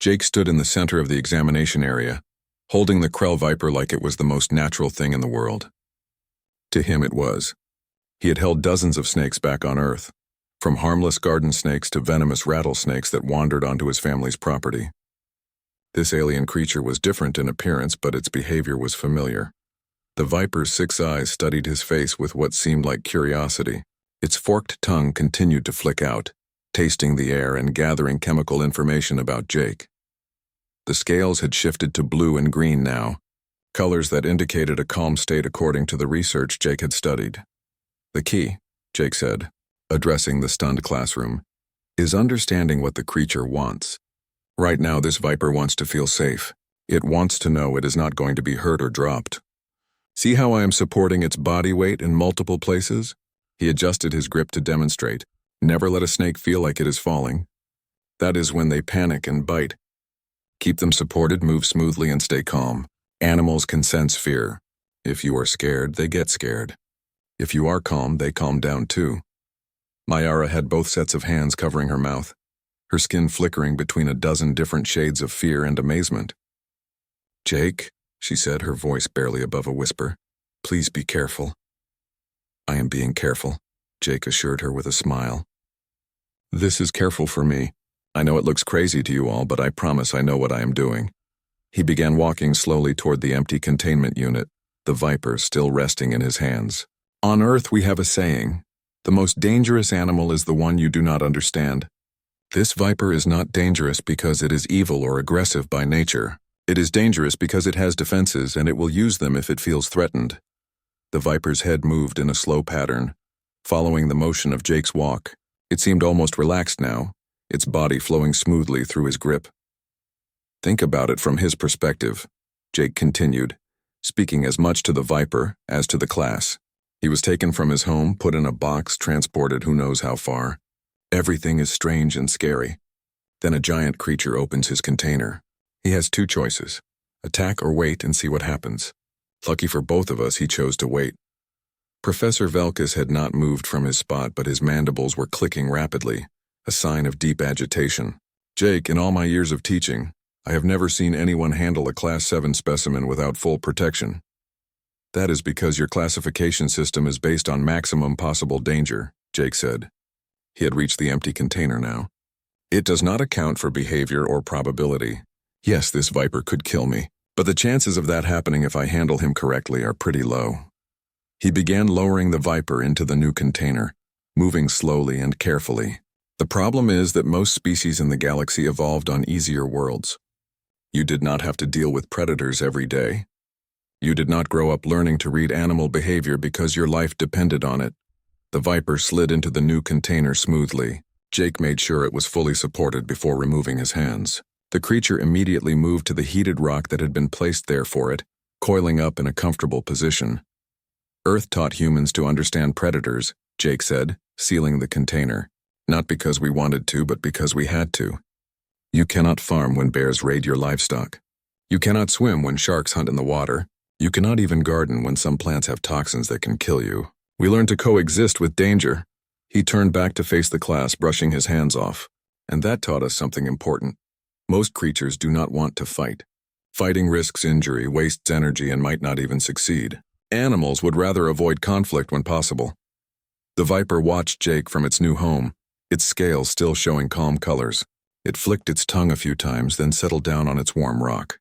Jake stood in the center of the examination area, holding the Krell Viper like it was the most natural thing in the world. To him it was. He had held dozens of snakes back on Earth, from harmless garden snakes to venomous rattlesnakes that wandered onto his family's property. This alien creature was different in appearance, but its behavior was familiar. The Viper's 6 eyes studied his face with what seemed like curiosity. Its forked tongue continued to flick out, tasting the air and gathering chemical information about Jake. The scales had shifted to blue and green now, colors that indicated a calm state according to the research Jake had studied. The key, Jake said, addressing the stunned classroom, is understanding what the creature wants. Right now, this Viper wants to feel safe. It wants to know it is not going to be hurt or dropped. See how I am supporting its body weight in multiple places? He adjusted his grip to demonstrate. Never let a snake feel like it is falling. That is when they panic and bite. Keep them supported, move smoothly, and stay calm. Animals can sense fear. If you are scared, they get scared. If you are calm, they calm down too. Mayara had both sets of hands covering her mouth, her skin flickering between a dozen different shades of fear and amazement. "Jake," she said, her voice barely above a whisper, "please be careful." "I am being careful," Jake assured her with a smile. "This is careful for me. I know it looks crazy to you all, but I promise I know what I am doing." He began walking slowly toward the empty containment unit, the Viper still resting in his hands. "On Earth we have a saying, the most dangerous animal is the one you do not understand. This Viper is not dangerous because it is evil or aggressive by nature. It is dangerous because it has defenses and it will use them if it feels threatened." The Viper's head moved in a slow pattern, following the motion of Jake's walk. It seemed almost relaxed now, its body flowing smoothly through his grip. "Think about it from his perspective," Jake continued, speaking as much to the Viper as to the class. He was taken from his home, put in a box, transported who knows how far. Everything is strange and scary. Then a giant creature opens his container. He has 2 choices, attack or wait and see what happens. Lucky for both of us, he chose to wait. Professor Velkus had not moved from his spot, but his mandibles were clicking rapidly, a sign of deep agitation. "Jake, in all my years of teaching, I have never seen anyone handle a Class 7 specimen without full protection. That is because your classification system is based on maximum possible danger," Jake said. He had reached the empty container now. "It does not account for behavior or probability. Yes, this Viper could kill me, but the chances of that happening if I handle him correctly are pretty low." He began lowering the Viper into the new container, moving slowly and carefully. "The problem is that most species in the galaxy evolved on easier worlds. You did not have to deal with predators every day. You did not grow up learning to read animal behavior because your life depended on it." The Viper slid into the new container smoothly. Jake made sure it was fully supported before removing his hands. The creature immediately moved to the heated rock that had been placed there for it, coiling up in a comfortable position. "Earth taught humans to understand predators," Jake said, sealing the container. "Not because we wanted to, but because we had to. You cannot farm when bears raid your livestock. You cannot swim when sharks hunt in the water. You cannot even garden when some plants have toxins that can kill you. We learn to coexist with danger." He turned back to face the class, brushing his hands off. "And that taught us something important. Most creatures do not want to fight. Fighting risks injury, wastes energy, and might not even succeed. Animals would rather avoid conflict when possible." The Viper watched Jake from its new home, its scales still showing calm colors. It flicked its tongue a few times, then settled down on its warm rock,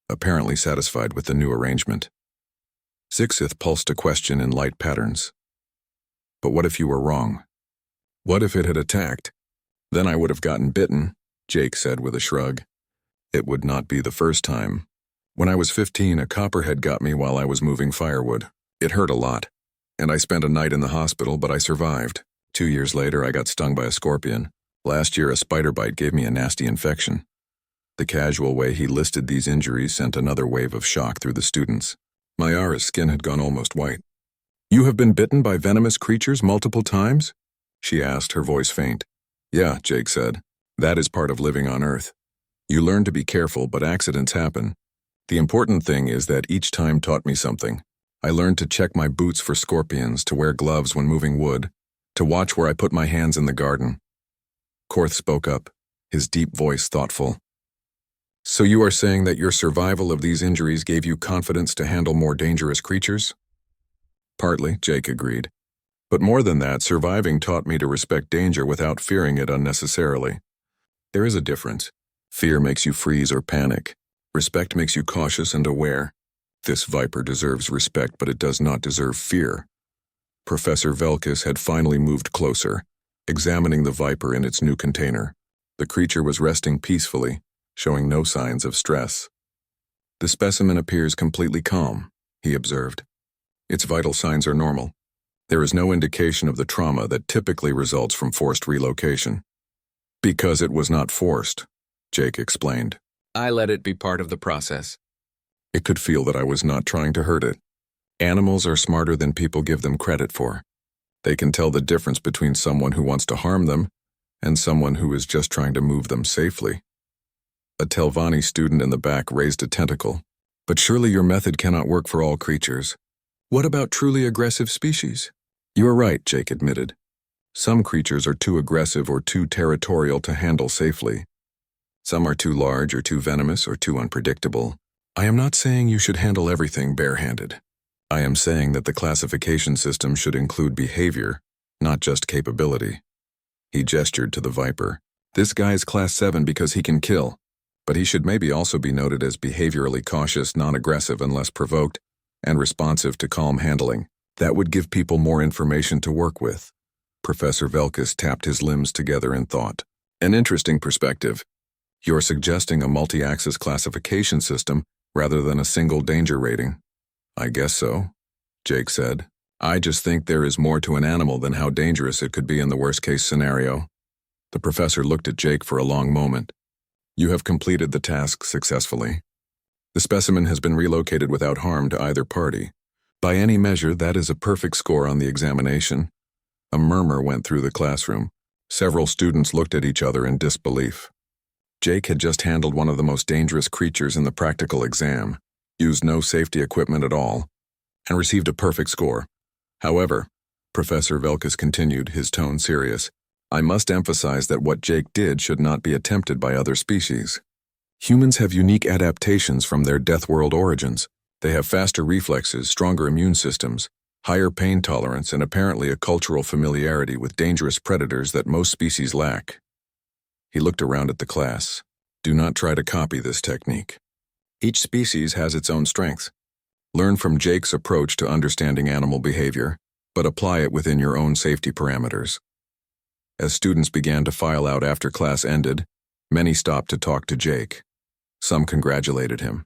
apparently satisfied with the new arrangement. Zixith pulsed a question in light patterns. "But what if you were wrong? What if it had attacked? Then I would have gotten bitten," Jake said with a shrug. "It would not be the first time. When I was 15, a copperhead got me while I was moving firewood. It hurt a lot, and I spent a night in the hospital, but I survived. 2 years later, I got stung by a scorpion. Last year, a spider bite gave me a nasty infection." The casual way he listed these injuries sent another wave of shock through the students. Mayara's skin had gone almost white. "You have been bitten by venomous creatures multiple times?" she asked, her voice faint. "Yeah," Jake said. "That is part of living on Earth. You learn to be careful, but accidents happen. The important thing is that each time taught me something. I learned to check my boots for scorpions, to wear gloves when moving wood, to watch where I put my hands in the garden." Korth spoke up, his deep voice thoughtful. So you are saying that your survival of these injuries gave you confidence to handle more dangerous creatures? Partly, Jake agreed. But more than that, surviving taught me to respect danger without fearing it unnecessarily. There is a difference. Fear makes you freeze or panic. Respect makes you cautious and aware. This viper deserves respect, but it does not deserve fear. Professor Velkus had finally moved closer, examining the viper in its new container. The creature was resting peacefully, showing no signs of stress. The specimen appears completely calm, he observed. Its vital signs are normal. There is no indication of the trauma that typically results from forced relocation. Because it was not forced, Jake explained. I let it be part of the process. It could feel that I was not trying to hurt it. Animals are smarter than people give them credit for. They can tell the difference between someone who wants to harm them and someone who is just trying to move them safely. A Telvanni student in the back raised a tentacle. But surely your method cannot work for all creatures. What about truly aggressive species? You are right, Jake admitted. Some creatures are too aggressive or too territorial to handle safely. Some are too large or too venomous or too unpredictable. I am not saying you should handle everything barehanded. I am saying that the classification system should include behavior, not just capability. He gestured to the viper. This guy's class 7 because he can kill, but he should maybe also be noted as behaviorally cautious, non-aggressive unless provoked, and responsive to calm handling. That would give people more information to work with. Professor Velkus tapped his limbs together in thought. An interesting perspective. You're suggesting a multi-axis classification system rather than a single danger rating. I guess so, Jake said. I just think there is more to an animal than how dangerous it could be in the worst-case scenario. The professor looked at Jake for a long moment. You have completed the task successfully. The specimen has been relocated without harm to either party. By any measure, that is a perfect score on the examination. A murmur went through the classroom. Several students looked at each other in disbelief. Jake had just handled one of the most dangerous creatures in the practical exam, used no safety equipment at all, and received a perfect score. However, Professor Velkus continued, his tone serious, I must emphasize that what Jake did should not be attempted by other species. Humans have unique adaptations from their Deathworld origins. They have faster reflexes, stronger immune systems, higher pain tolerance, and apparently a cultural familiarity with dangerous predators that most species lack. He looked around at the class. Do not try to copy this technique. Each species has its own strengths. Learn from Jake's approach to understanding animal behavior, but apply it within your own safety parameters. As students began to file out after class ended, many stopped to talk to Jake. Some congratulated him.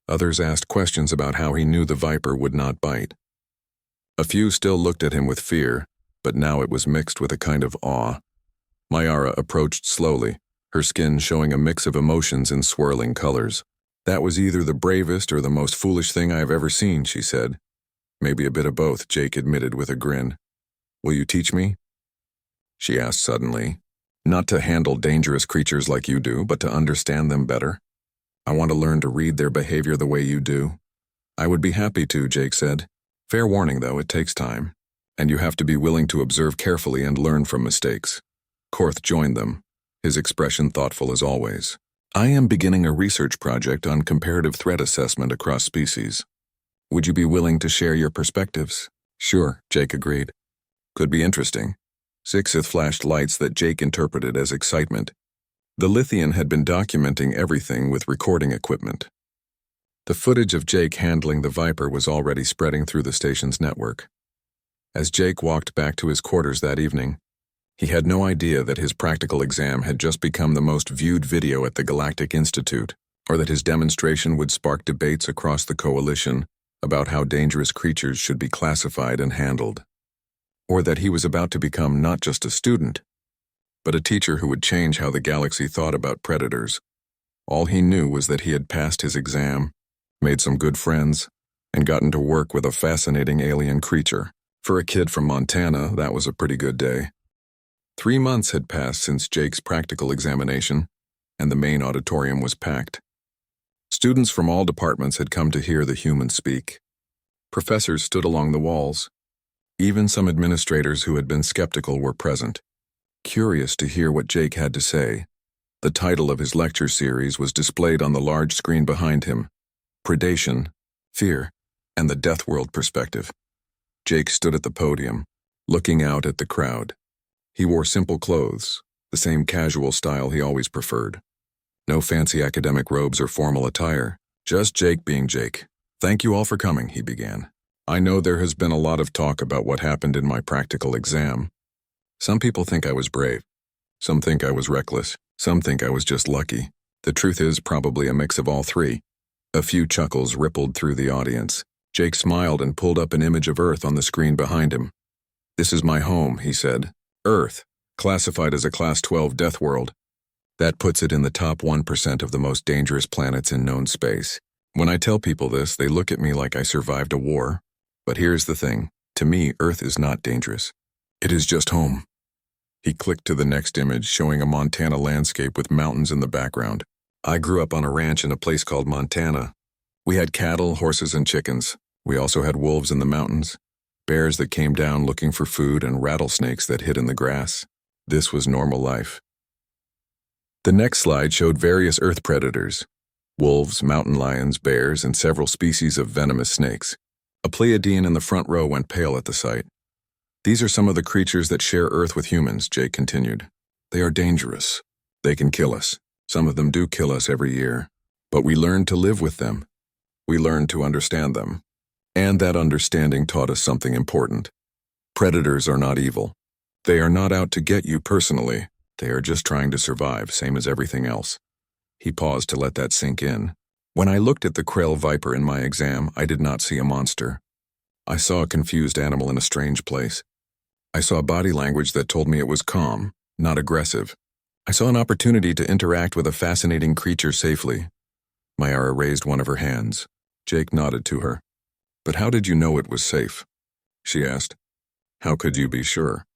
Others asked questions about how he knew the viper would not bite. A few still looked at him with fear, but now it was mixed with a kind of awe. Mayara approached slowly, her skin showing a mix of emotions in swirling colors. That was either the bravest or the most foolish thing I have ever seen, she said. Maybe a bit of both, Jake admitted with a grin. Will you teach me? She asked suddenly. Not to handle dangerous creatures like you do, but to understand them better. I want to learn to read their behavior the way you do. I would be happy to, Jake said. Fair warning, though, it takes time. And you have to be willing to observe carefully and learn from mistakes. Korth joined them, his expression thoughtful as always. I am beginning a research project on comparative threat assessment across species. Would you be willing to share your perspectives? Sure, Jake agreed. Could be interesting. Sixth flashed lights that Jake interpreted as excitement. The Lithian had been documenting everything with recording equipment. The footage of Jake handling the Viper was already spreading through the station's network. As Jake walked back to his quarters that evening, he had no idea that his practical exam had just become the most viewed video at the Galactic Institute, or that his demonstration would spark debates across the coalition about how dangerous creatures should be classified and handled, or that he was about to become not just a student, but a teacher who would change how the galaxy thought about predators. All he knew was that he had passed his exam, made some good friends, and gotten to work with a fascinating alien creature. For a kid from Montana, that was a pretty good day. 3 months had passed since Jake's practical examination, and the main auditorium was packed. Students from all departments had come to hear the humans speak. Professors stood along the walls. Even some administrators who had been skeptical were present, curious to hear what Jake had to say. The title of his lecture series was displayed on the large screen behind him: Predation, Fear, and the Deathworld Perspective. Jake stood at the podium, looking out at the crowd. He wore simple clothes, the same casual style he always preferred. No fancy academic robes or formal attire, just Jake being Jake. "Thank you all for coming," he began. "I know there has been a lot of talk about what happened in my practical exam. Some people think I was brave. Some think I was reckless. Some think I was just lucky. The truth is probably a mix of all three." A few chuckles rippled through the audience. Jake smiled and pulled up an image of Earth on the screen behind him. "This is my home," he said. "Earth, classified as a Class 12 death world. That puts it in the top 1% of the most dangerous planets in known space. When I tell people this, they look at me like I survived a war. But here's the thing. To me, Earth is not dangerous. It is just home." He clicked to the next image, showing a Montana landscape with mountains in the background. "I grew up on a ranch in a place called Montana. We had cattle, horses, and chickens. We also had wolves in the mountains, bears that came down looking for food, and rattlesnakes that hid in the grass. This was normal life." The next slide showed various Earth predators: wolves, mountain lions, bears, and several species of venomous snakes. A Pleiadian in the front row went pale at the sight. "These are some of the creatures that share Earth with humans," Jake continued. "They are dangerous. They can kill us. Some of them do kill us every year. But we learn to live with them. We learn to understand them. And that understanding taught us something important. Predators are not evil. They are not out to get you personally. They are just trying to survive, same as everything else." He paused to let that sink in. "When I looked at the Krell Viper in my exam, I did not see a monster. I saw a confused animal in a strange place. I saw body language that told me it was calm, not aggressive. I saw an opportunity to interact with a fascinating creature safely." Mayara raised one of her hands. Jake nodded to her. "But how did you know it was safe?" she asked. "How could you be sure?"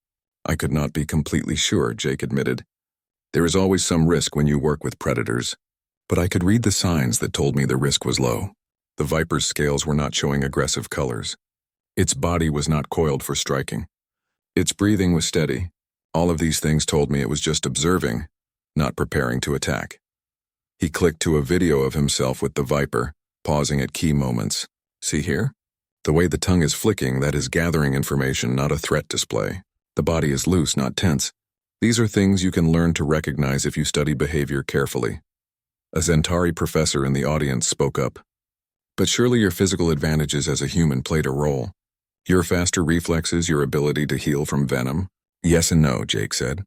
"I could not be completely sure," Jake admitted. "There is always some risk when you work with predators. But I could read the signs that told me the risk was low. The Viper's scales were not showing aggressive colors. Its body was not coiled for striking. Its breathing was steady. All of these things told me it was just observing, not preparing to attack." He clicked to a video of himself with the Viper, pausing at key moments. "See here? The way the tongue is flicking, that is gathering information, not a threat display. The body is loose, not tense. These are things you can learn to recognize if you study behavior carefully." A Zentari professor in the audience spoke up. "But surely your physical advantages as a human played a role. Your faster reflexes, your ability to heal from venom." "Yes and no," Jake said.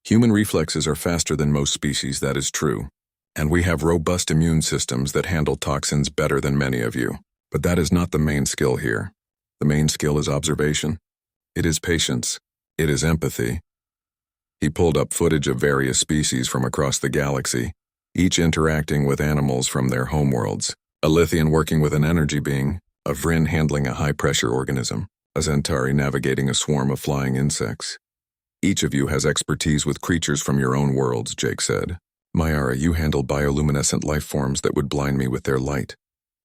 "Human reflexes are faster than most species, that is true. And we have robust immune systems that handle toxins better than many of you. But that is not the main skill here. The main skill is observation. It is patience. It is empathy." He pulled up footage of various species from across the galaxy, each interacting with animals from their homeworlds. A Lithian working with an energy being, a Vryn handling a high-pressure organism, a Zentari navigating a swarm of flying insects. "Each of you has expertise with creatures from your own worlds," Jake said. "Mayara, you handle bioluminescent life forms that would blind me with their light.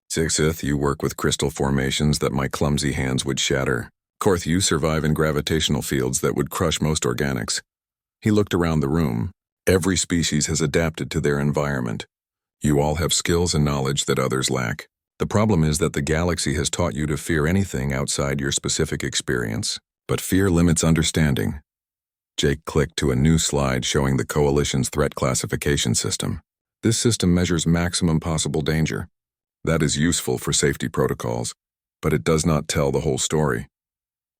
Sixth, you work with crystal formations that my clumsy hands would shatter. Korth, you survive in gravitational fields that would crush most organics." He looked around the room. Every species has adapted to their environment. You all have skills and knowledge that others lack. The problem is that the galaxy has taught you to fear anything outside your specific experience. But fear limits understanding. Jake clicked to a new slide showing the Coalition's threat classification system. This system measures maximum possible danger. That is useful for safety protocols, but it does not tell the whole story.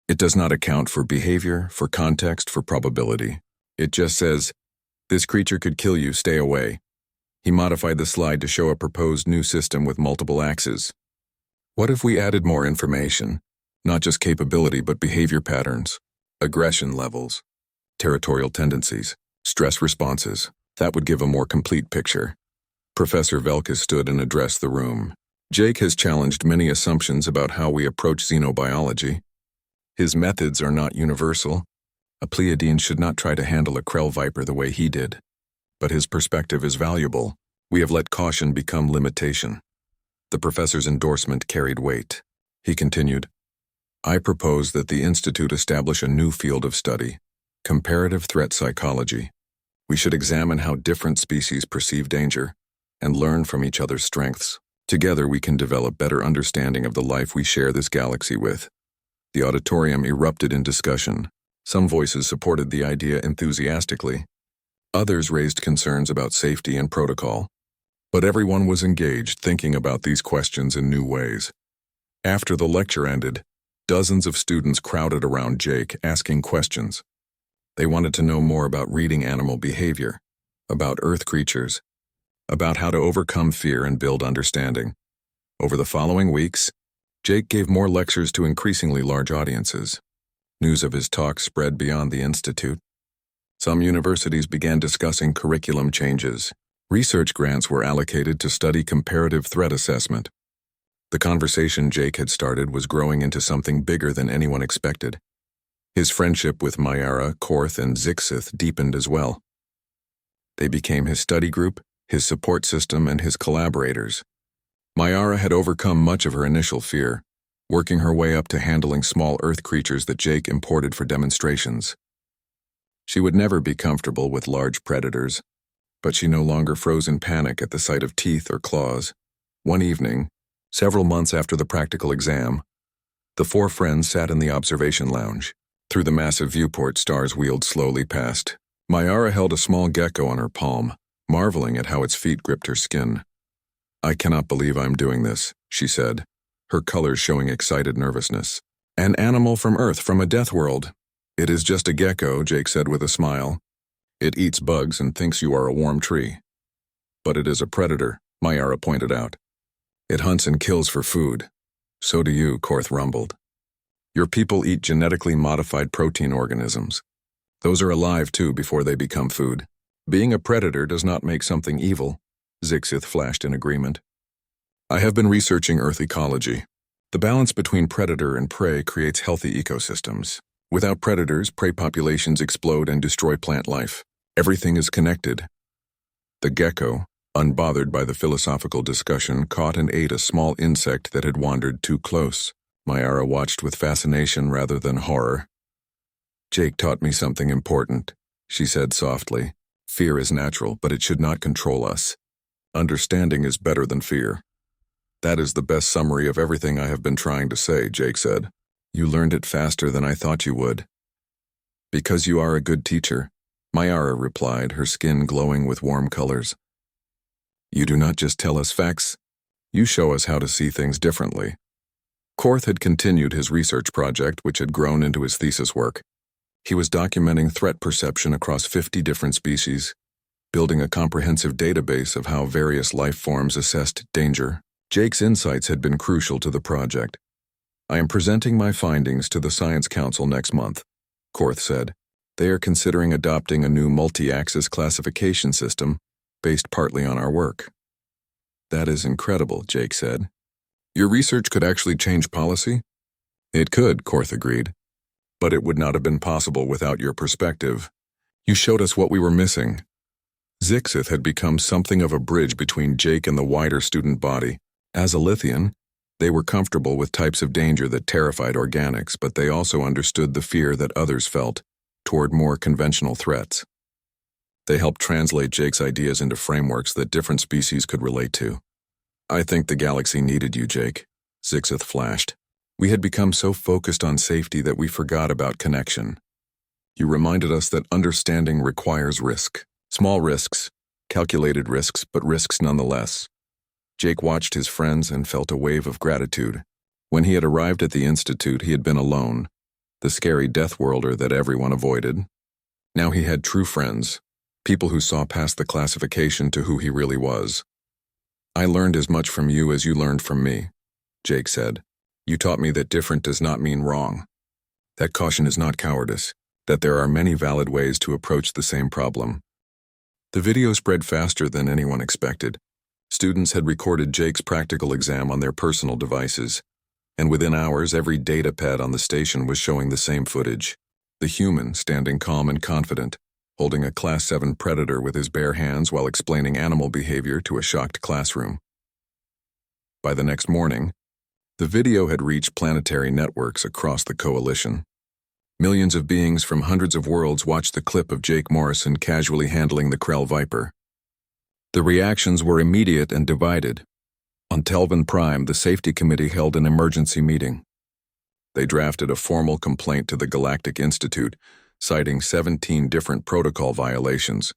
It does not account for behavior, for context, for probability. It just says, "This creature could kill you, stay away." He modified the slide to show a proposed new system with multiple axes. What if we added more information? Not just capability, but behavior patterns, aggression levels, territorial tendencies, stress responses. That would give a more complete picture. Professor Velka stood and addressed the room. "Jake has challenged many assumptions about how we approach xenobiology. His methods are not universal. A Pleiadian should not try to handle a Krell Viper the way he did. But his perspective is valuable. We have let caution become limitation." The professor's endorsement carried weight. He continued, "I propose that the Institute establish a new field of study, comparative threat psychology. We should examine how different species perceive danger and learn from each other's strengths. Together we can develop better understanding of the life we share this galaxy with. The auditorium erupted in discussion. Some voices supported the idea enthusiastically. Others raised concerns about safety and protocol. But everyone was engaged, thinking about these questions in new ways. After the lecture ended, dozens of students crowded around Jake, asking questions. They wanted to know more about reading animal behavior, about Earth creatures, about how to overcome fear and build understanding. Over the following weeks, Jake gave more lectures to increasingly large audiences. News of his talk spread beyond the institute. Some universities began discussing curriculum changes. Research grants were allocated to study comparative threat assessment. The conversation Jake had started was growing into something bigger than anyone expected. His friendship with Mayara, Korth, and Zixith deepened as well. They became his study group, his support system, and his collaborators. Mayara had overcome much of her initial fear, working her way up to handling small Earth creatures that Jake imported for demonstrations. She would never be comfortable with large predators, but she no longer froze in panic at the sight of teeth or claws. One evening, several months after the practical exam, the four friends sat in the observation lounge. Through the massive viewport, stars wheeled slowly past. Mayara held a small gecko on her palm, marveling at how its feet gripped her skin. "I cannot believe I'm doing this," she said, her colors showing excited nervousness. "An animal from Earth, from a death world." "It is just a gecko," Jake said with a smile. "It eats bugs and thinks you are a warm tree." "But it is a predator," Mayara pointed out. "It hunts and kills for food." "So do you," Korth rumbled. "Your people eat genetically modified protein organisms. Those are alive too before they become food. Being a predator does not make something evil," Zixith flashed in agreement. "I have been researching Earth ecology. The balance between predator and prey creates healthy ecosystems. Without predators, prey populations explode and destroy plant life. Everything is connected." The gecko, unbothered by the philosophical discussion, caught and ate a small insect that had wandered too close. Mayara watched with fascination rather than horror. "Jake taught me something important," she said softly. "Fear is natural, but it should not control us. Understanding is better than fear." "That is the best summary of everything I have been trying to say," Jake said. "You learned it faster than I thought you would." "Because you are a good teacher," Mayara replied, her skin glowing with warm colors. "You do not just tell us facts, you show us how to see things differently." Korth had continued his research project, which had grown into his thesis work. He was documenting threat perception across 50 different species, building a comprehensive database of how various life forms assessed danger. Jake's insights had been crucial to the project. "I am presenting my findings to the Science Council next month," Korth said. "They are considering adopting a new multi-axis classification system based partly on our work." "That is incredible," Jake said. "Your research could actually change policy?" "It could," Korth agreed. "But it would not have been possible without your perspective. You showed us what we were missing." Zixith had become something of a bridge between Jake and the wider student body. As a Lithian, they were comfortable with types of danger that terrified organics, but they also understood the fear that others felt toward more conventional threats. They helped translate Jake's ideas into frameworks that different species could relate to. "I think the galaxy needed you, Jake," Zixith flashed. "We had become so focused on safety that we forgot about connection. You reminded us that understanding requires risk. Small risks, calculated risks, but risks nonetheless." Jake watched his friends and felt a wave of gratitude. When he had arrived at the institute, he had been alone, the scary Deathworlder that everyone avoided. Now he had true friends, people who saw past the classification to who he really was. "I learned as much from you as you learned from me," Jake said. "You taught me that different does not mean wrong, that caution is not cowardice, that there are many valid ways to approach the same problem." The video spread faster than anyone expected. Students had recorded Jake's practical exam on their personal devices, and within hours every data pad on the station was showing the same footage. The human standing calm and confident, holding a Class 7 predator with his bare hands while explaining animal behavior to a shocked classroom. By the next morning, the video had reached planetary networks across the coalition. Millions of beings from hundreds of worlds watched the clip of Jake Morrison casually handling the Krell Viper. The reactions were immediate and divided. On Telvin Prime, the safety committee held an emergency meeting. They drafted a formal complaint to the Galactic Institute, citing 17 different protocol violations.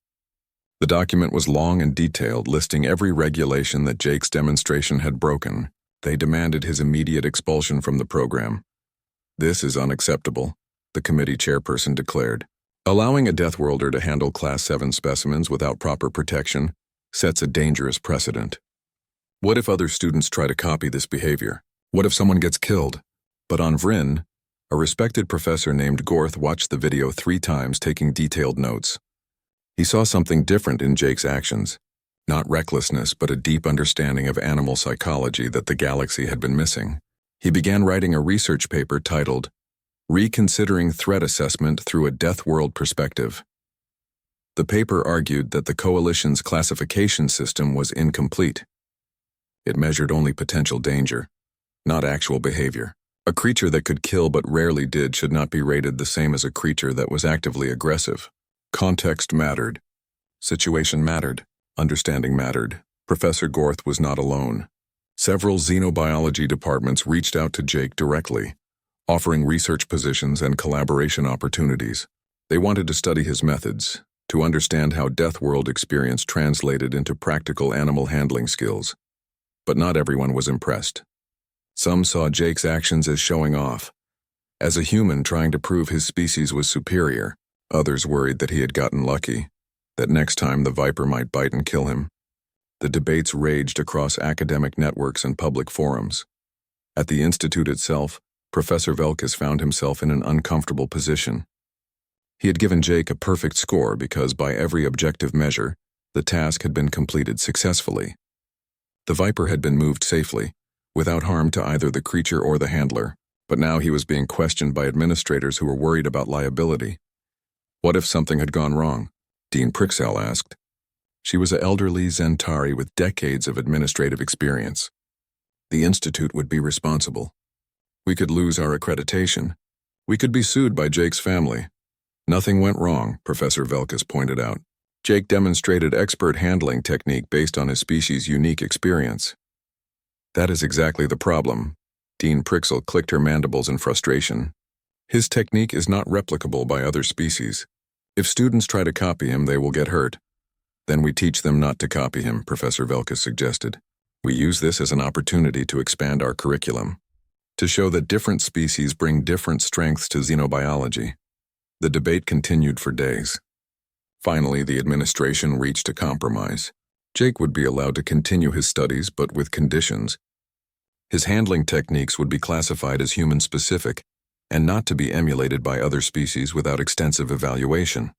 The document was long and detailed, listing every regulation that Jake's demonstration had broken. They demanded his immediate expulsion from the program. "This is unacceptable," the committee chairperson declared. "Allowing a Deathworlder to handle Class 7 specimens without proper protection sets a dangerous precedent. What if other students try to copy this behavior? What if someone gets killed?" But on Vryn, a respected professor named Gorth watched the video 3 times, taking detailed notes. He saw something different in Jake's actions. Not recklessness, but a deep understanding of animal psychology that the galaxy had been missing. He began writing a research paper titled, "Reconsidering Threat Assessment Through a Deathworld Perspective." The paper argued that the Coalition's classification system was incomplete. It measured only potential danger, not actual behavior. A creature that could kill but rarely did should not be rated the same as a creature that was actively aggressive. Context mattered. Situation mattered. Understanding mattered. Professor Gorth was not alone. Several xenobiology departments reached out to Jake directly, offering research positions and collaboration opportunities. They wanted to study his methods, to understand how Deathworld experience translated into practical animal handling skills. But not everyone was impressed. Some saw Jake's actions as showing off, as a human trying to prove his species was superior. Others worried that he had gotten lucky, that next time the Viper might bite and kill him. The debates raged across academic networks and public forums. At the Institute itself, Professor Velkus found himself in an uncomfortable position. He had given Jake a perfect score because, by every objective measure, the task had been completed successfully. The Viper had been moved safely, without harm to either the creature or the handler, but now he was being questioned by administrators who were worried about liability. What if something had gone wrong? Dean Prixell asked. She was an elderly Zentari with decades of administrative experience. The Institute would be responsible. We could lose our accreditation. We could be sued by Jake's family. Nothing went wrong, Professor Velkus pointed out. Jake demonstrated expert handling technique based on his species' unique experience. That is exactly the problem. Dean Prixell clicked her mandibles in frustration. His technique is not replicable by other species. If students try to copy him, they will get hurt. Then we teach them not to copy him, Professor Velkus suggested. We use this as an opportunity to expand our curriculum, to show that different species bring different strengths to xenobiology. The debate continued for days. Finally, the administration reached a compromise. Jake would be allowed to continue his studies, but with conditions. His handling techniques would be classified as human-specific, and not to be emulated by other species without extensive evaluation.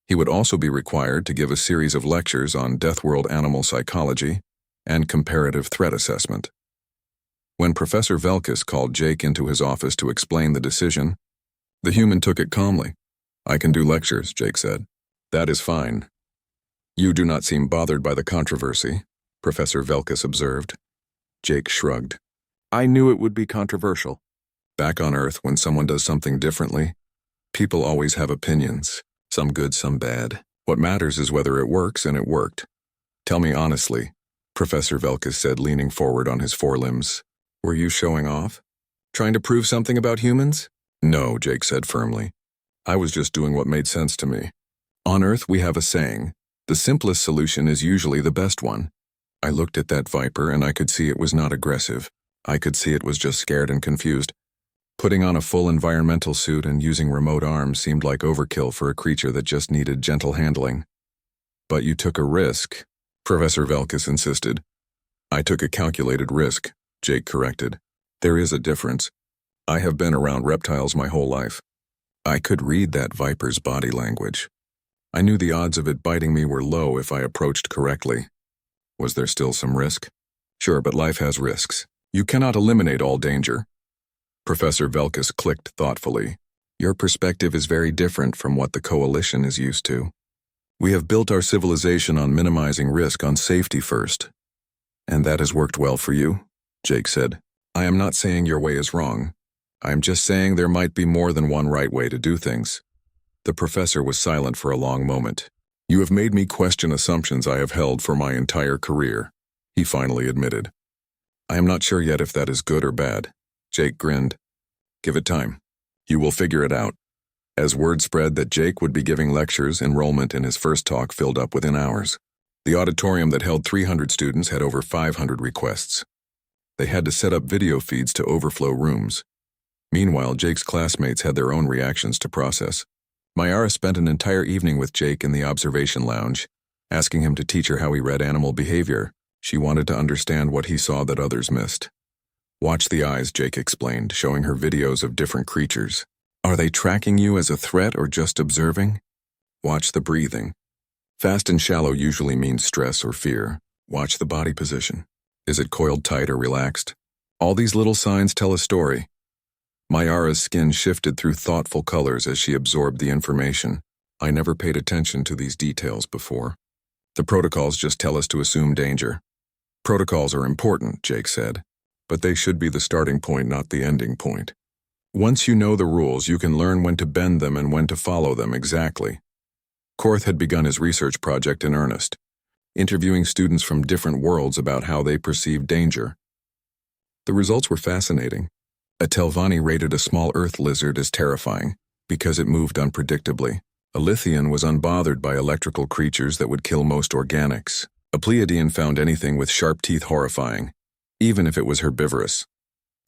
He would also be required to give a series of lectures on Deathworld animal psychology and comparative threat assessment. When Professor Velkus called Jake into his office to explain the decision, the human took it calmly. "I can do lectures," Jake said. "That is fine." "You do not seem bothered by the controversy," Professor Velkus observed. Jake shrugged. "I knew it would be controversial. Back on Earth, when someone does something differently, people always have opinions, some good, some bad. What matters is whether it works, and it worked. Tell me honestly," Professor Velkus said, leaning forward on his forelimbs. "Were you showing off? Trying to prove something about humans?" "No," Jake said firmly. "I was just doing what made sense to me. On Earth, we have a saying, the simplest solution is usually the best one. I looked at that Viper and I could see it was not aggressive. I could see it was just scared and confused. Putting on a full environmental suit and using remote arms seemed like overkill for a creature that just needed gentle handling." "But you took a risk," Professor Velkus insisted. "I took a calculated risk," Jake corrected. "There is a difference. I have been around reptiles my whole life. I could read that Viper's body language. I knew the odds of it biting me were low if I approached correctly. Was there still some risk? Sure, but life has risks. You cannot eliminate all danger." Professor Velkus clicked thoughtfully. "Your perspective is very different from what the Coalition is used to. We have built our civilization on minimizing risk, on safety first. And that has worked well for you," Jake said. "I am not saying your way is wrong. I'm just saying there might be more than one right way to do things. The professor was silent for a long moment. You have made me question assumptions I have held for my entire career, he finally admitted. I am not sure yet if that is good or bad. Jake grinned. Give it time. You will figure it out. As word spread that Jake would be giving lectures, enrollment in his first talk filled up within hours. The auditorium that held 300 students had over 500 requests. They had to set up video feeds to overflow rooms. Meanwhile, Jake's classmates had their own reactions to process. Mayara spent an entire evening with Jake in the observation lounge, asking him to teach her how he read animal behavior. She wanted to understand what he saw that others missed. Watch the eyes, Jake explained, showing her videos of different creatures. Are they tracking you as a threat or just observing? Watch the breathing. Fast and shallow usually means stress or fear. Watch the body position. Is it coiled tight or relaxed? All these little signs tell a story. Mayara's skin shifted through thoughtful colors as she absorbed the information. I never paid attention to these details before. The protocols just tell us to assume danger. Protocols are important, Jake said, but they should be the starting point, not the ending point. Once you know the rules, you can learn when to bend them and when to follow them exactly. Korth had begun his research project in earnest, interviewing students from different worlds about how they perceived danger. The results were fascinating. A Telvanni rated a small earth lizard as terrifying because it moved unpredictably. A Lithian was unbothered by electrical creatures that would kill most organics. A Pleiadian found anything with sharp teeth horrifying, even if it was herbivorous.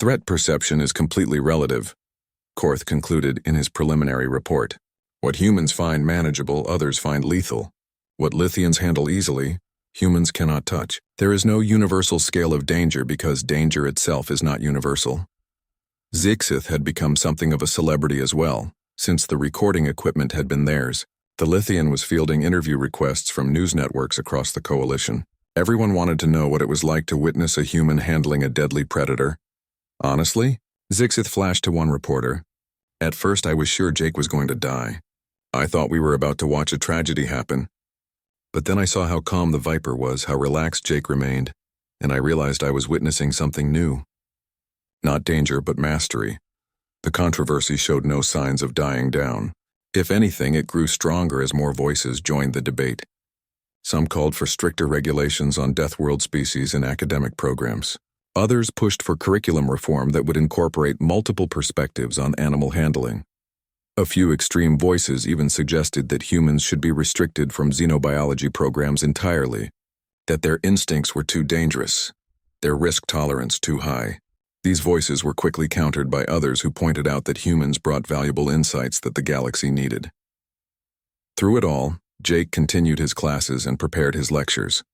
Threat perception is completely relative, Korth concluded in his preliminary report. What humans find manageable, others find lethal. What Lithians handle easily, humans cannot touch. There is no universal scale of danger because danger itself is not universal. Zixith had become something of a celebrity as well, since the recording equipment had been theirs. The Lithian was fielding interview requests from news networks across the coalition. Everyone wanted to know what it was like to witness a human handling a deadly predator. Honestly, Zixith flashed to one reporter. At first I was sure Jake was going to die. I thought we were about to watch a tragedy happen. But then I saw how calm the Viper was, how relaxed Jake remained, and I realized I was witnessing something new. Not danger, but mastery. The controversy showed no signs of dying down. If anything, it grew stronger as more voices joined the debate. Some called for stricter regulations on Deathworld species in academic programs. Others pushed for curriculum reform that would incorporate multiple perspectives on animal handling. A few extreme voices even suggested that humans should be restricted from xenobiology programs entirely, that their instincts were too dangerous, their risk tolerance too high. These voices were quickly countered by others who pointed out that humans brought valuable insights that the galaxy needed. Through it all, Jake continued his classes and prepared his lectures.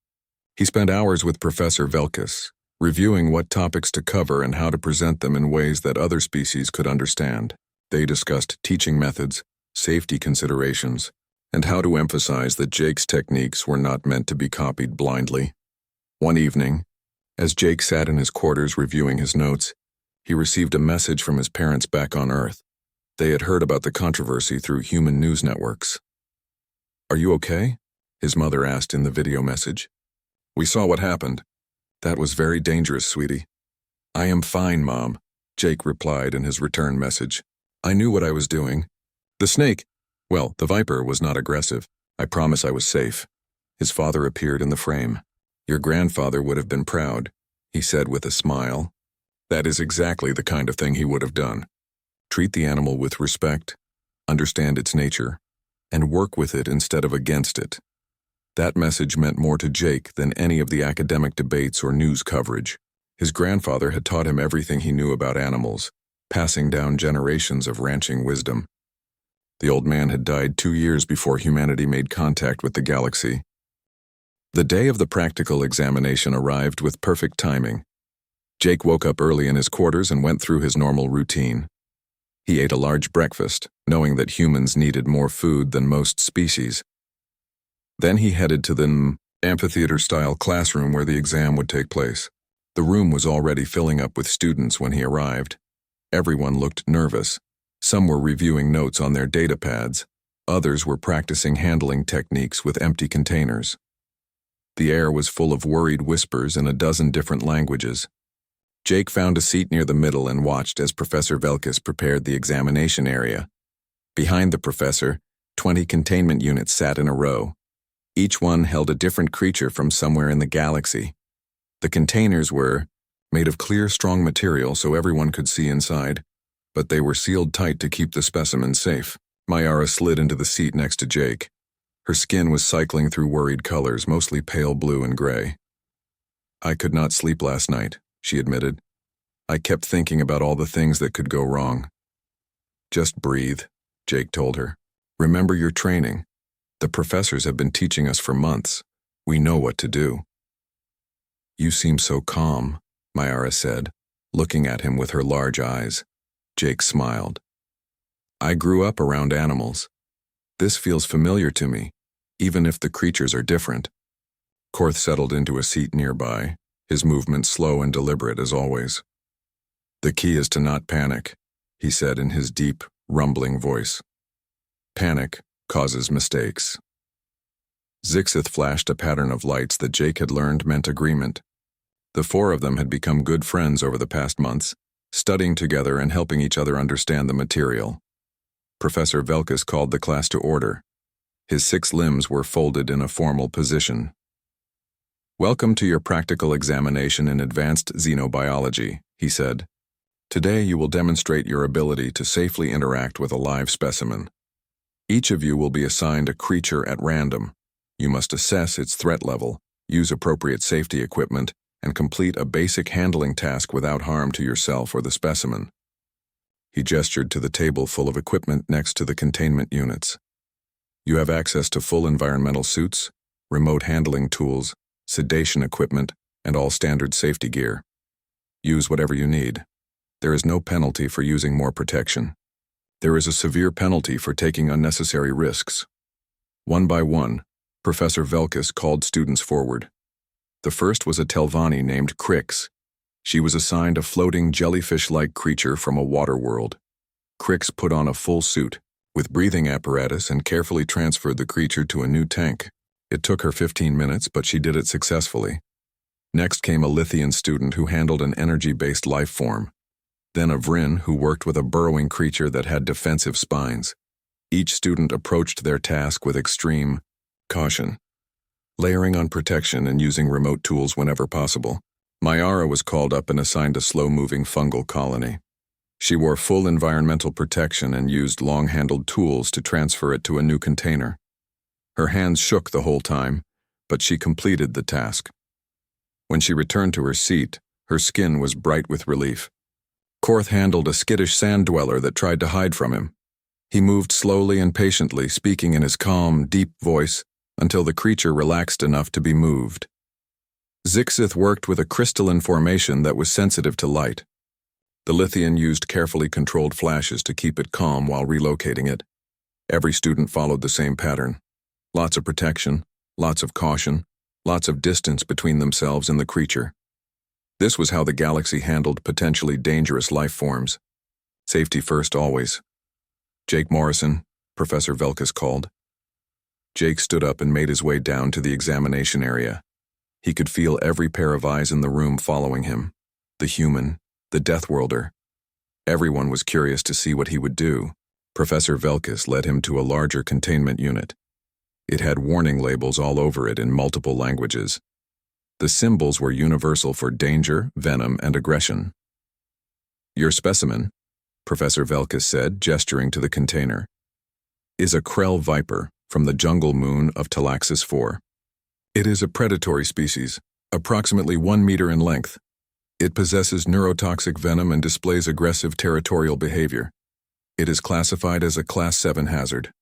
He spent hours with Professor Velkus, reviewing what topics to cover and how to present them in ways that other species could understand. They discussed teaching methods, safety considerations, and how to emphasize that Jake's techniques were not meant to be copied blindly. One evening, as Jake sat in his quarters reviewing his notes, he received a message from his parents back on Earth. They had heard about the controversy through human news networks. Are you okay? His mother asked in the video message. We saw what happened. That was very dangerous, sweetie. I am fine, Mom, Jake replied in his return message. I knew what I was doing. The snake, well, the Viper was not aggressive. I promise I was safe. His father appeared in the frame. Your grandfather would have been proud, he said with a smile. That is exactly the kind of thing he would have done. Treat the animal with respect, understand its nature, and work with it instead of against it. That message meant more to Jake than any of the academic debates or news coverage. His grandfather had taught him everything he knew about animals, passing down generations of ranching wisdom. The old man had died 2 years before humanity made contact with the galaxy. The day of the practical examination arrived with perfect timing. Jake woke up early in his quarters and went through his normal routine. He ate a large breakfast, knowing that humans needed more food than most species. Then he headed to the amphitheater-style classroom where the exam would take place. The room was already filling up with students when he arrived. Everyone looked nervous. Some were reviewing notes on their data pads. Others were practicing handling techniques with empty containers. The air was full of worried whispers in a dozen different languages. Jake found a seat near the middle and watched as Professor Velkus prepared the examination area. Behind the professor, 20 containment units sat in a row. Each one held a different creature from somewhere in the galaxy. The containers were made of clear, strong material so everyone could see inside, but they were sealed tight to keep the specimens safe. Mayara slid into the seat next to Jake. Her skin was cycling through worried colors, mostly pale blue and gray. "I could not sleep last night," she admitted. "I kept thinking about all the things that could go wrong." "Just breathe," Jake told her. "Remember your training. The professors have been teaching us for months. We know what to do." "You seem so calm," Mayara said, looking at him with her large eyes. Jake smiled. "I grew up around animals. This feels familiar to me, even if the creatures are different." Korth settled into a seat nearby, his movements slow and deliberate as always. "The key is to not panic," he said in his deep, rumbling voice. "Panic causes mistakes." Zixith flashed a pattern of lights that Jake had learned meant agreement. The four of them had become good friends over the past months, studying together and helping each other understand the material. Professor Velkus called the class to order. His 6 limbs were folded in a formal position. "Welcome to your practical examination in advanced xenobiology," he said. "Today you will demonstrate your ability to safely interact with a live specimen. Each of you will be assigned a creature at random. You must assess its threat level, use appropriate safety equipment, and complete a basic handling task without harm to yourself or the specimen." He gestured to the table full of equipment next to the containment units. "You have access to full environmental suits, remote handling tools, sedation equipment, and all standard safety gear. Use whatever you need. There is no penalty for using more protection. There is a severe penalty for taking unnecessary risks." One by one, Professor Velkus called students forward. The first was a Telvanni named Crix. She was assigned a floating jellyfish-like creature from a water world. Crix put on a full suit, with breathing apparatus, and carefully transferred the creature to a new tank. It took her 15 minutes, but she did it successfully. Next came a Lithian student who handled an energy-based life form. Then a Vryn who worked with a burrowing creature that had defensive spines. Each student approached their task with extreme caution, layering on protection and using remote tools whenever possible. Mayara was called up and assigned a slow-moving fungal colony. She wore full environmental protection and used long-handled tools to transfer it to a new container. Her hands shook the whole time, but she completed the task. When she returned to her seat, her skin was bright with relief. Korth handled a skittish sand dweller that tried to hide from him. He moved slowly and patiently, speaking in his calm, deep voice, until the creature relaxed enough to be moved. Zixith worked with a crystalline formation that was sensitive to light. The Lithian used carefully controlled flashes to keep it calm while relocating it. Every student followed the same pattern. Lots of protection, lots of caution, lots of distance between themselves and the creature. This was how the galaxy handled potentially dangerous life forms. Safety first always. "Jake Morrison," Professor Velkus called. Jake stood up and made his way down to the examination area. He could feel every pair of eyes in the room following him. The human, the Deathworlder. Everyone was curious to see what he would do. Professor Velkus led him to a larger containment unit. It had warning labels all over it in multiple languages. The symbols were universal for danger, venom, and aggression. "Your specimen," Professor Velkus said, gesturing to the container, "is a Krell viper from the jungle moon of Talaxis 4. It is a predatory species, approximately 1 meter in length. It possesses neurotoxic venom and displays aggressive territorial behavior. It is classified as a Class 7 hazard."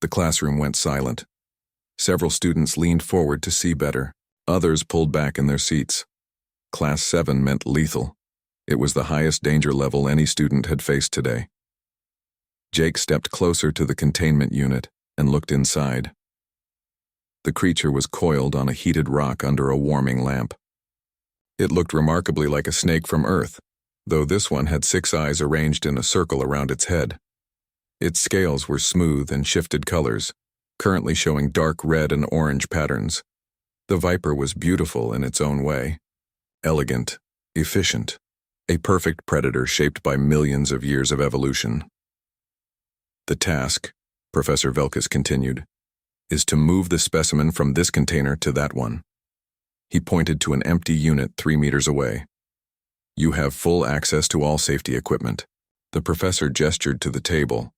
The classroom went silent. Several students leaned forward to see better. Others pulled back in their seats. Class 7 meant lethal. It was the highest danger level any student had faced today. Jake stepped closer to the containment unit and looked inside. The creature was coiled on a heated rock under a warming lamp. It looked remarkably like a snake from Earth, though this one had 6 eyes arranged in a circle around its head. Its scales were smooth and shifted colors, currently showing dark red and orange patterns. The viper was beautiful in its own way. Elegant, efficient. A perfect predator shaped by millions of years of evolution. The task, Professor Velkus continued, is to move the specimen from this container to that one. He pointed to an empty unit 3 meters away. You have full access to all safety equipment. The professor gestured to the table.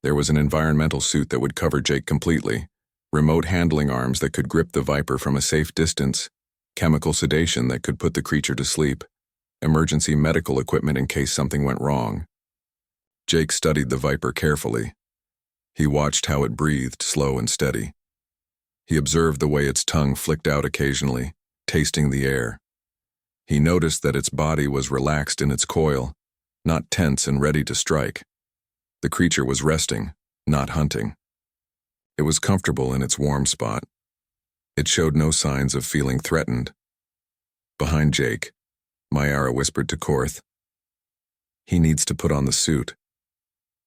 There was an environmental suit that would cover Jake completely, remote handling arms that could grip the Viper from a safe distance, chemical sedation that could put the creature to sleep, emergency medical equipment in case something went wrong. Jake studied the Viper carefully. He watched how it breathed, slow and steady. He observed the way its tongue flicked out occasionally, tasting the air. He noticed that its body was relaxed in its coil, not tense and ready to strike. The creature was resting, not hunting. It was comfortable in its warm spot. It showed no signs of feeling threatened. Behind Jake, Mayara whispered to Korth, "He needs to put on the suit."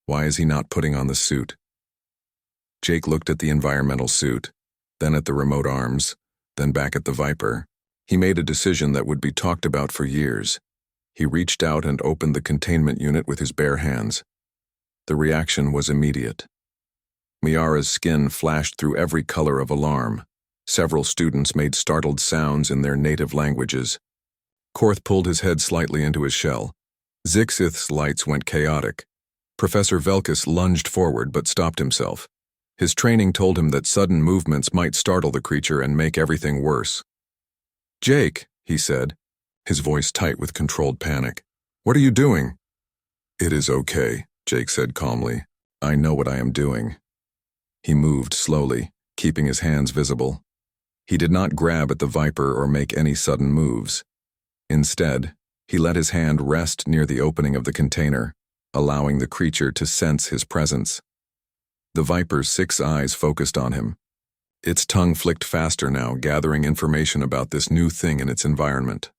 "Why is he not putting on the suit?" Jake looked at the environmental suit, then at the remote arms, then back at the Viper. He made a decision that would be talked about for years. He reached out and opened the containment unit with his bare hands. The reaction was immediate. Mayara's skin flashed through every color of alarm. Several students made startled sounds in their native languages. Korth pulled his head slightly into his shell. Zixith's lights went chaotic. Professor Velkus lunged forward but stopped himself. His training told him that sudden movements might startle the creature and make everything worse. "Jake," he said, his voice tight with controlled panic. "What are you doing?" "It is okay," Jake said calmly. "I know what I am doing." He moved slowly, keeping his hands visible. He did not grab at the Viper or make any sudden moves. Instead, he let his hand rest near the opening of the container, allowing the creature to sense his presence. The Viper's 6 eyes focused on him. Its tongue flicked faster now, gathering information about this new thing in its environment.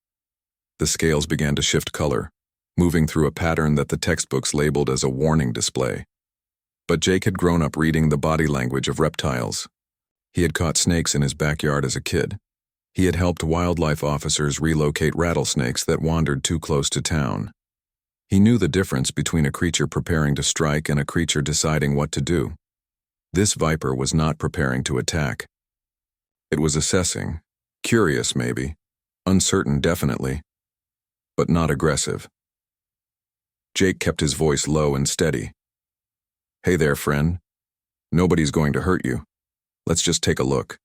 The scales began to shift color, moving through a pattern that the textbooks labeled as a warning display. But Jake had grown up reading the body language of reptiles. He had caught snakes in his backyard as a kid. He had helped wildlife officers relocate rattlesnakes that wandered too close to town. He knew the difference between a creature preparing to strike and a creature deciding what to do. This Viper was not preparing to attack. It was assessing, curious maybe, uncertain definitely, but not aggressive. Jake kept his voice low and steady. "Hey there, friend. Nobody's going to hurt you. Let's just take a look."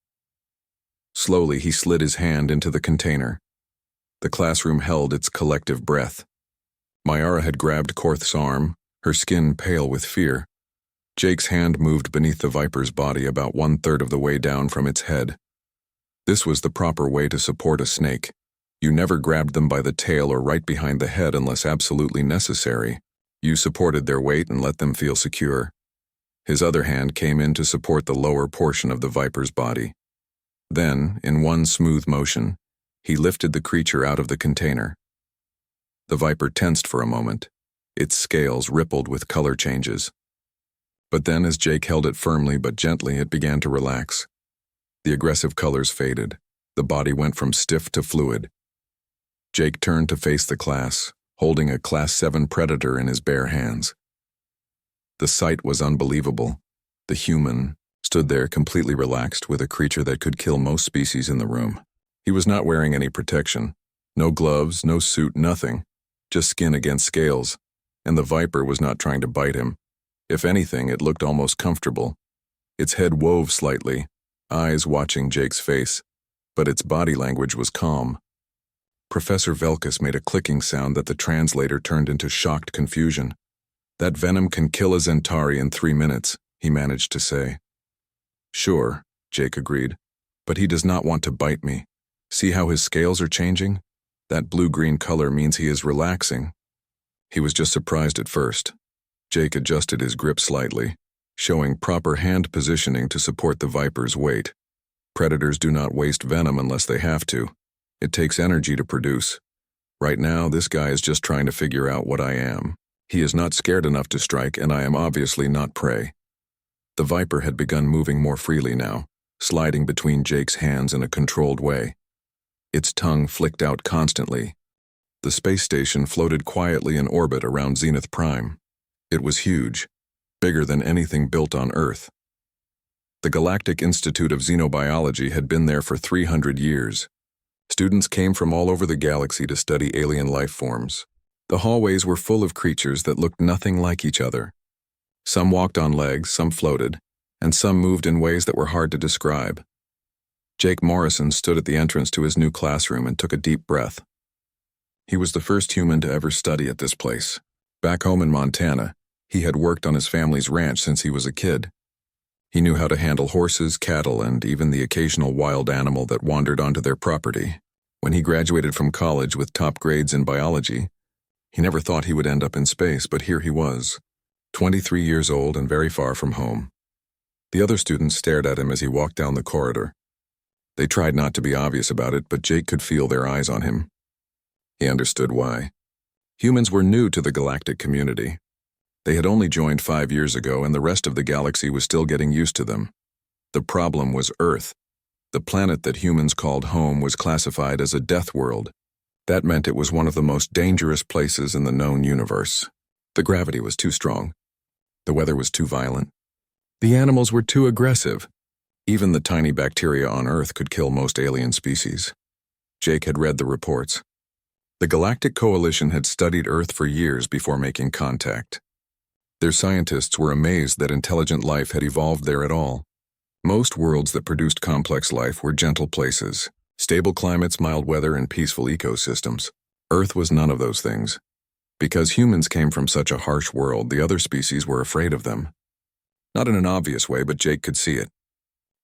Slowly, he slid his hand into the container. The classroom held its collective breath. Mayara had grabbed Korth's arm, her skin pale with fear. Jake's hand moved beneath the Viper's body about 1/3 of the way down from its head. This was the proper way to support a snake. You never grabbed them by the tail or right behind the head unless absolutely necessary. You supported their weight and let them feel secure. His other hand came in to support the lower portion of the Viper's body. Then, in one smooth motion, he lifted the creature out of the container. The Viper tensed for a moment. Its scales rippled with color changes. But then, as Jake held it firmly but gently, it began to relax. The aggressive colors faded. The body went from stiff to fluid. Jake turned to face the class, holding a Class 7 predator in his bare hands. The sight was unbelievable. The human stood there completely relaxed with a creature that could kill most species in the room. He was not wearing any protection. No gloves, no suit, nothing. Just skin against scales. And the Viper was not trying to bite him. If anything, it looked almost comfortable. Its head wove slightly, eyes watching Jake's face, but its body language was calm. Professor Velkus made a clicking sound that the translator turned into shocked confusion. "That venom can kill a Zentari in 3 minutes," he managed to say. "Sure," Jake agreed, "but he does not want to bite me. See how his scales are changing? That blue-green color means he is relaxing." He was just surprised at first. Jake adjusted his grip slightly, showing proper hand positioning to support the Viper's weight. Predators do not waste venom unless they have to. It takes energy to produce. Right now, this guy is just trying to figure out what I am. He is not scared enough to strike, and I am obviously not prey. The Viper had begun moving more freely now, sliding between Jake's hands in a controlled way. Its tongue flicked out constantly. The space station floated quietly in orbit around Zenith Prime. It was huge, bigger than anything built on Earth. The Galactic Institute of Xenobiology had been there for 300 years. Students came from all over the galaxy to study alien life forms. The hallways were full of creatures that looked nothing like each other. Some walked on legs, some floated, and some moved in ways that were hard to describe. Jake Morrison stood at the entrance to his new classroom and took a deep breath. He was the first human to ever study at this place. Back home in Montana, he had worked on his family's ranch since he was a kid. He knew how to handle horses, cattle, and even the occasional wild animal that wandered onto their property. When he graduated from college with top grades in biology, he never thought he would end up in space, but here he was, 23 years old and very far from home. The other students stared at him as he walked down the corridor. They tried not to be obvious about it, but Jake could feel their eyes on him. He understood why. Humans were new to the galactic community. They had only joined 5 years ago, and the rest of the galaxy was still getting used to them. The problem was Earth. The planet that humans called home was classified as a death world. That meant it was one of the most dangerous places in the known universe. The gravity was too strong. The weather was too violent. The animals were too aggressive. Even the tiny bacteria on Earth could kill most alien species. Jake had read the reports. The Galactic Coalition had studied Earth for years before making contact. Their scientists were amazed that intelligent life had evolved there at all. Most worlds that produced complex life were gentle places, stable climates, mild weather, and peaceful ecosystems. Earth was none of those things. Because humans came from such a harsh world, the other species were afraid of them. Not in an obvious way, but Jake could see it.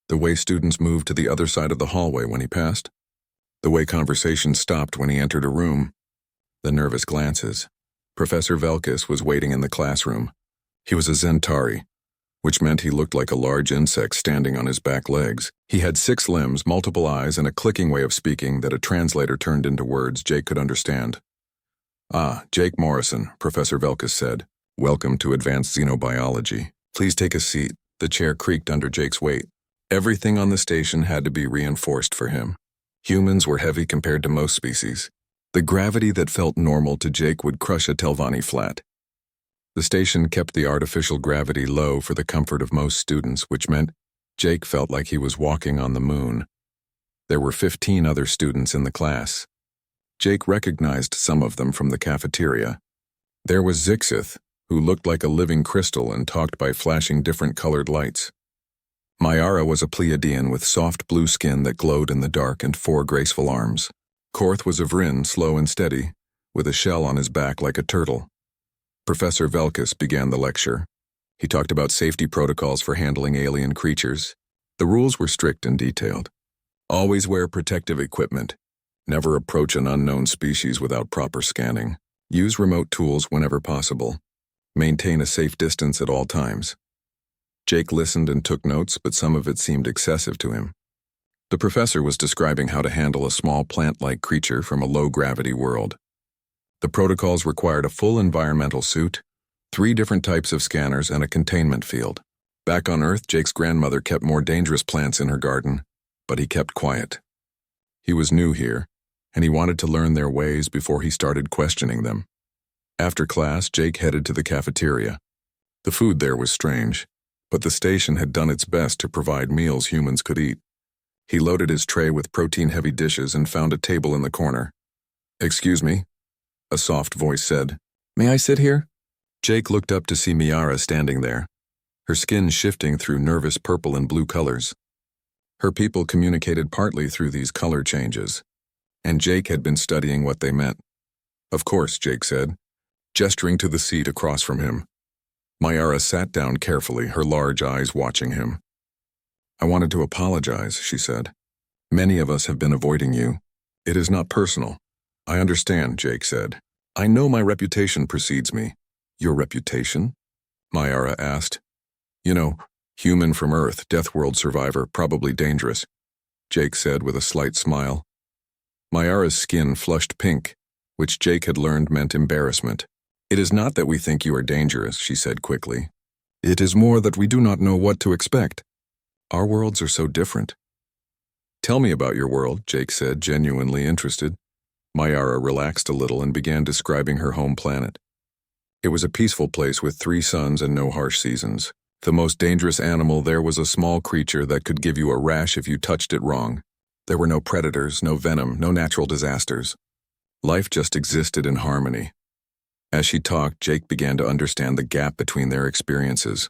The way students moved to the other side of the hallway when he passed. The way conversations stopped when he entered a room. The nervous glances. Professor Velkis was waiting in the classroom. He was a Zentari, which meant he looked like a large insect standing on his back legs. He had 6 limbs, multiple eyes, and a clicking way of speaking that a translator turned into words Jake could understand. "Ah, Jake Morrison," Professor Velkis said. "Welcome to Advanced Xenobiology. Please take a seat." The chair creaked under Jake's weight. Everything on the station had to be reinforced for him. Humans were heavy compared to most species. The gravity that felt normal to Jake would crush a Telvanni flat. The station kept the artificial gravity low for the comfort of most students, which meant Jake felt like he was walking on the moon. There were 15 other students in the class. Jake recognized some of them from the cafeteria. There was Zixith, who looked like a living crystal and talked by flashing different colored lights. Mayara was a Pleiadian with soft blue skin that glowed in the dark and 4 graceful arms. Korth was a Vryn, slow and steady, with a shell on his back like a turtle. Professor Velkis began the lecture. He talked about safety protocols for handling alien creatures. The rules were strict and detailed. Always wear protective equipment. Never approach an unknown species without proper scanning. Use remote tools whenever possible. Maintain a safe distance at all times. Jake listened and took notes, but some of it seemed excessive to him. The professor was describing how to handle a small plant-like creature from a low-gravity world. The protocols required a full environmental suit, 3 different types of scanners, and a containment field. Back on Earth, Jake's grandmother kept more dangerous plants in her garden, but he kept quiet. He was new here, and he wanted to learn their ways before he started questioning them. After class, Jake headed to the cafeteria. The food there was strange, but the station had done its best to provide meals humans could eat. He loaded his tray with protein-heavy dishes and found a table in the corner. "Excuse me," a soft voice said. "May I sit here?" Jake looked up to see Miara standing there, her skin shifting through nervous purple and blue colors. Her people communicated partly through these color changes, and Jake had been studying what they meant. "Of course," Jake said, gesturing to the seat across from him. Miara sat down carefully, her large eyes watching him. "I wanted to apologize," she said. "Many of us have been avoiding you. It is not personal." "I understand," Jake said. "I know my reputation precedes me." "Your reputation?" Miara asked. "You know, human from Earth, Deathworld survivor, probably dangerous," Jake said with a slight smile. Miara's skin flushed pink, which Jake had learned meant embarrassment. "It is not that we think you are dangerous," she said quickly. "It is more that we do not know what to expect. Our worlds are so different." "Tell me about your world," Jake said, genuinely interested. Mayara relaxed a little and began describing her home planet. It was a peaceful place with 3 suns and no harsh seasons. The most dangerous animal there was a small creature that could give you a rash if you touched it wrong. There were no predators, no venom, no natural disasters. Life just existed in harmony. As she talked, Jake began to understand the gap between their experiences.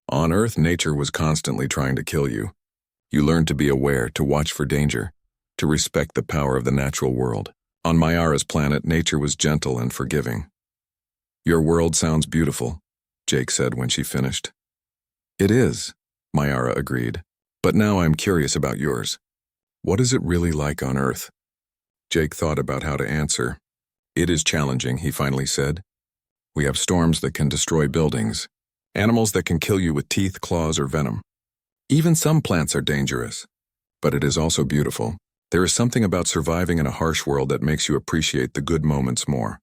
On Earth, nature was constantly trying to kill you. You learned to be aware, to watch for danger, to respect the power of the natural world. On Mayara's planet, nature was gentle and forgiving. "Your world sounds beautiful," Jake said when she finished. "It is," Mayara agreed. "But now I'm curious about yours. What is it really like on Earth?" Jake thought about how to answer. "It is challenging," he finally said. "We have storms that can destroy buildings, animals that can kill you with teeth, claws, or venom. Even some plants are dangerous. But it is also beautiful. There is something about surviving in a harsh world that makes you appreciate the good moments more."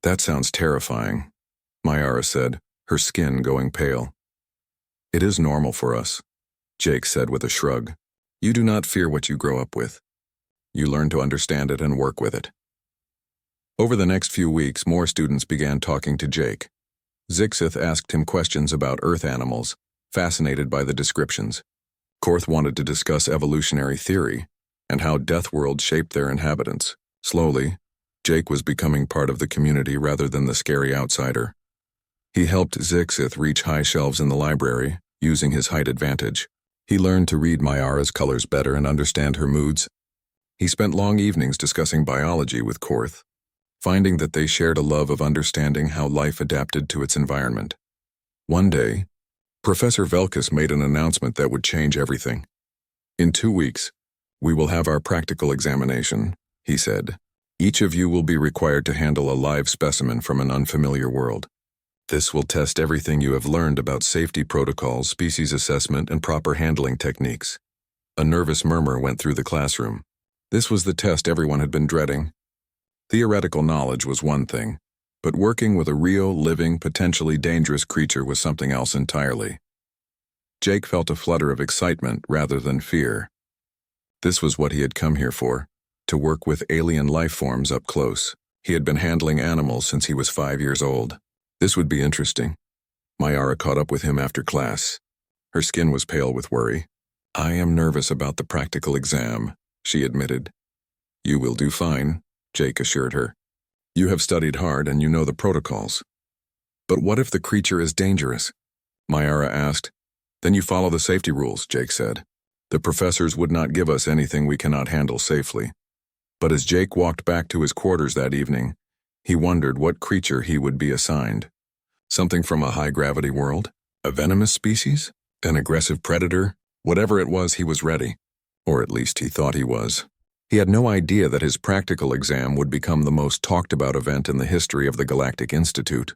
"That sounds terrifying," Mayara said, her skin going pale. "It is normal for us," Jake said with a shrug. "You do not fear what you grow up with. You learn to understand it and work with it." Over the next few weeks, more students began talking to Jake. Zixith asked him questions about Earth animals, fascinated by the descriptions. Korth wanted to discuss evolutionary theory and how Deathworld shaped their inhabitants. Slowly, Jake was becoming part of the community rather than the scary outsider. He helped Zixith reach high shelves in the library, using his height advantage. He learned to read Mayara's colors better and understand her moods. He spent long evenings discussing biology with Korth, finding that they shared a love of understanding how life adapted to its environment. One day, Professor Velkus made an announcement that would change everything. "In 2 weeks, we will have our practical examination," he said. "Each of you will be required to handle a live specimen from an unfamiliar world. This will test everything you have learned about safety protocols, species assessment, and proper handling techniques." A nervous murmur went through the classroom. This was the test everyone had been dreading. Theoretical knowledge was one thing, but working with a real, living, potentially dangerous creature was something else entirely. Jake felt a flutter of excitement rather than fear. This was what he had come here for, to work with alien life forms up close. He had been handling animals since he was 5 years old. This would be interesting. Mayara caught up with him after class. Her skin was pale with worry. "I am nervous about the practical exam," she admitted. "You will do fine," Jake assured her. "You have studied hard and you know the protocols." "But what if the creature is dangerous?" Mayara asked. "Then you follow the safety rules," Jake said. "The professors would not give us anything we cannot handle safely." But as Jake walked back to his quarters that evening, he wondered what creature he would be assigned. Something from a high-gravity world? A venomous species? An aggressive predator? Whatever it was, he was ready. Or at least he thought he was. He had no idea that his practical exam would become the most talked-about event in the history of the Galactic Institute.